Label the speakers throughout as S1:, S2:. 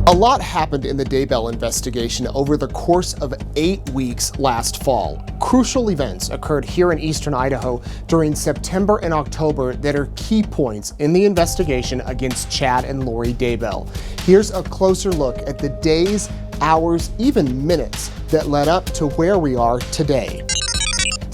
S1: A lot happened in the Daybell investigation over the course of 8 weeks last fall. Crucial events occurred here in eastern Idaho during September and October that are key points in the investigation against Chad and Lori Daybell. Here's a closer look at the days, hours, even minutes that led up to where we are today.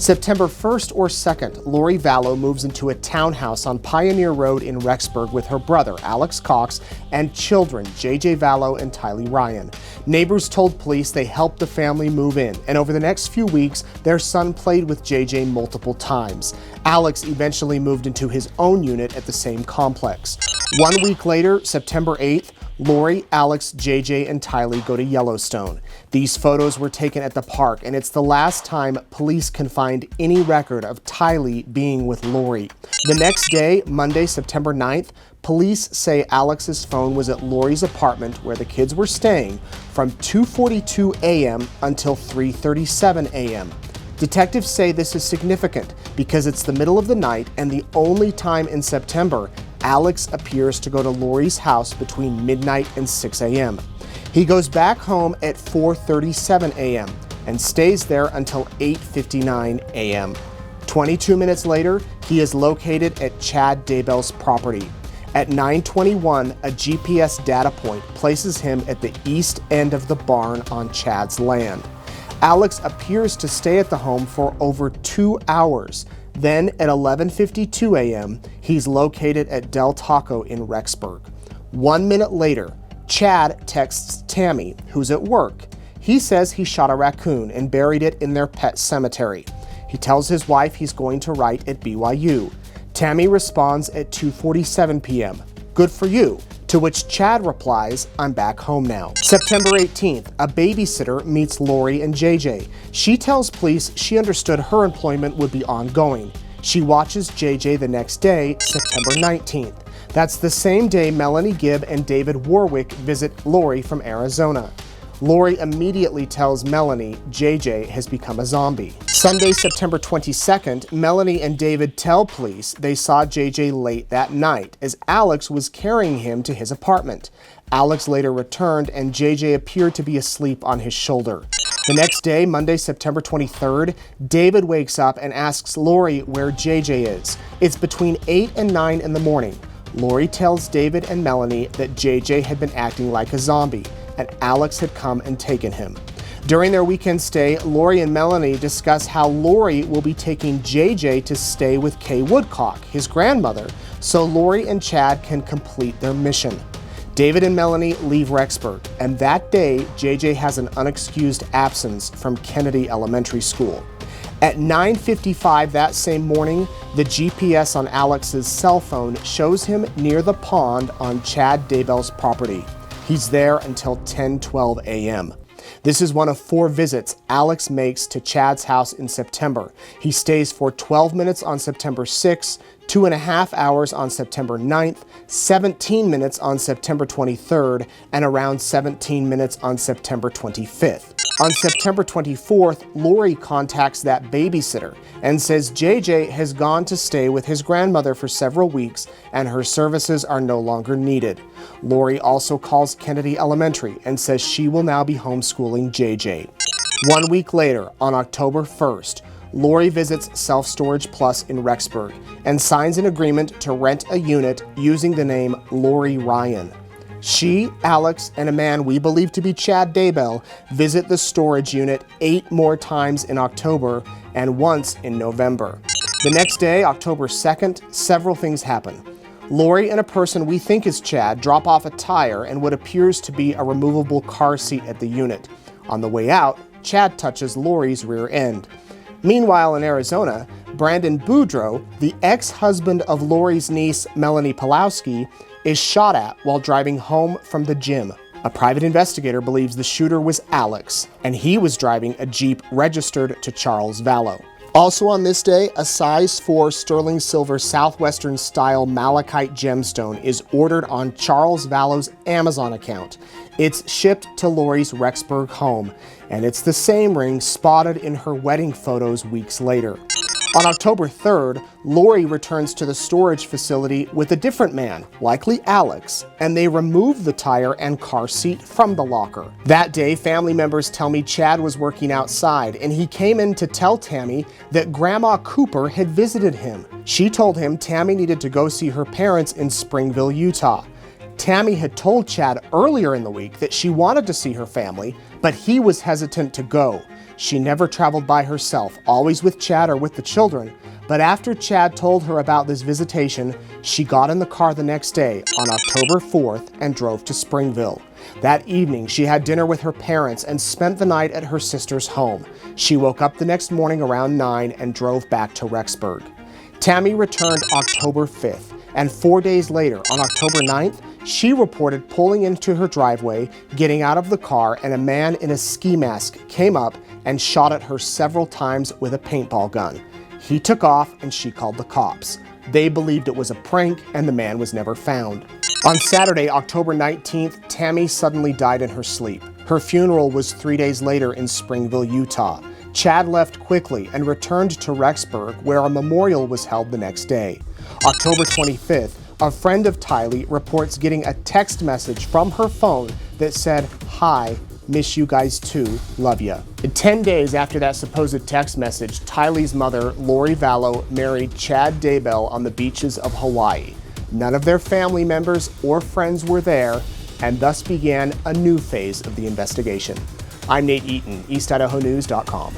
S1: September 1st or 2nd, Lori Vallow moves into a townhouse on Pioneer Road in Rexburg with her brother, Alex Cox, and children, JJ Vallow and Tylee Ryan. Neighbors told police they helped the family move in, and over the next few weeks, their son played with JJ multiple times. Alex eventually moved into his own unit at the same complex. 1 week later, September 8th, Lori, Alex, JJ, and Tylee go to Yellowstone. These photos were taken at the park, and it's the last time police can find any record of Tylee being with Lori. The next day, Monday, September 9th, police say Alex's phone was at Lori's apartment where the kids were staying from 2:42 a.m. until 3:37 a.m. Detectives say this is significant because it's the middle of the night and the only time in September Alex appears to go to Lori's house between midnight and 6 a.m. He goes back home at 4:37 a.m. and stays there until 8:59 a.m. 22 minutes later, he is located at Chad Daybell's property. At 9:21, a GPS data point places him at the east end of the barn on Chad's land. Alex appears to stay at the home for over 2 hours. Then at 11:52 a.m., he's located at Del Taco in Rexburg. 1 minute later, Chad texts Tammy, who's at work. He says he shot a raccoon and buried it in their pet cemetery. He tells his wife he's going to write at BYU. Tammy responds at 2:47 p.m. Good for you. To which Chad replies, I'm back home now. September 18th, a babysitter meets Lori and JJ. She tells police she understood her employment would be ongoing. She watches JJ the next day, September 19th. That's the same day Melanie Gibb and David Warwick visit Lori from Arizona. Lori immediately tells Melanie JJ has become a zombie. Sunday, September 22nd, Melanie and David tell police they saw JJ late that night as Alex was carrying him to his apartment. Alex later returned and JJ appeared to be asleep on his shoulder. The next day, Monday, September 23rd, David wakes up and asks Lori where JJ is. It's between 8 and 9 in the morning. Lori tells David and Melanie that JJ had been acting like a zombie, and Alex had come and taken him. During their weekend stay, Lori and Melanie discuss how Lori will be taking JJ to stay with Kay Woodcock, his grandmother, so Lori and Chad can complete their mission. David and Melanie leave Rexburg, and that day, JJ has an unexcused absence from Kennedy Elementary School. At 9:55 that same morning, the GPS on Alex's cell phone shows him near the pond on Chad Daybell's property. He's there until 10:12 a.m. This is one of 4 visits Alex makes to Chad's house in September. He stays for 12 minutes on September 6th, 2.5 hours on September 9th, 17 minutes on September 23rd, and around 17 minutes on September 25th. On September 24th, Lori contacts that babysitter and says JJ has gone to stay with his grandmother for several weeks and her services are no longer needed. Lori also calls Kennedy Elementary and says she will now be homeschooling JJ. 1 week later, on October 1st, Lori visits Self Storage Plus in Rexburg and signs an agreement to rent a unit using the name Lori Ryan. She, Alex, and a man we believe to be Chad Daybell visit the storage unit 8 more times in October and once in November. The next day, October 2nd, several things happen. Lori and a person we think is Chad drop off a tire and what appears to be a removable car seat at the unit. On the way out, Chad touches Lori's rear end. Meanwhile, in Arizona, Brandon Boudreaux, the ex-husband of Lori's niece, Melanie Pulowski, is shot at while driving home from the gym. A private investigator believes the shooter was Alex, and he was driving a Jeep registered to Charles Vallow. Also on this day, a size 4 sterling silver southwestern style malachite gemstone is ordered on Charles Vallow's Amazon account. It's shipped to Lori's Rexburg home, and it's the same ring spotted in her wedding photos weeks later. On October 3rd, Lori returns to the storage facility with a different man, likely Alex, and they remove the tire and car seat from the locker. That day, family members tell me Chad was working outside and he came in to tell Tammy that Grandma Cooper had visited him. She told him Tammy needed to go see her parents in Springville, Utah. Tammy had told Chad earlier in the week that she wanted to see her family, but he was hesitant to go. She never traveled by herself, always with Chad or with the children. But after Chad told her about this visitation, she got in the car the next day on October 4th and drove to Springville. That evening, she had dinner with her parents and spent the night at her sister's home. She woke up the next morning around 9 and drove back to Rexburg. Tammy returned October 5th, and 4 days later, on October 9th, she reported pulling into her driveway, getting out of the car, and a man in a ski mask came up and shot at her several times with a paintball gun. He took off and she called the cops. They believed it was a prank and the man was never found. On Saturday, October 19th, Tammy suddenly died in her sleep. Her funeral was 3 days later in Springville, Utah. Chad left quickly and returned to Rexburg, where a memorial was held the next day. October 25th, a friend of Tylee reports getting a text message from her phone that said, "Hi, miss you guys too, love ya." 10 days after that supposed text message, Tylee's mother, Lori Vallow, married Chad Daybell on the beaches of Hawaii. None of their family members or friends were there, and thus began a new phase of the investigation. I'm Nate Eaton, EastIdahoNews.com.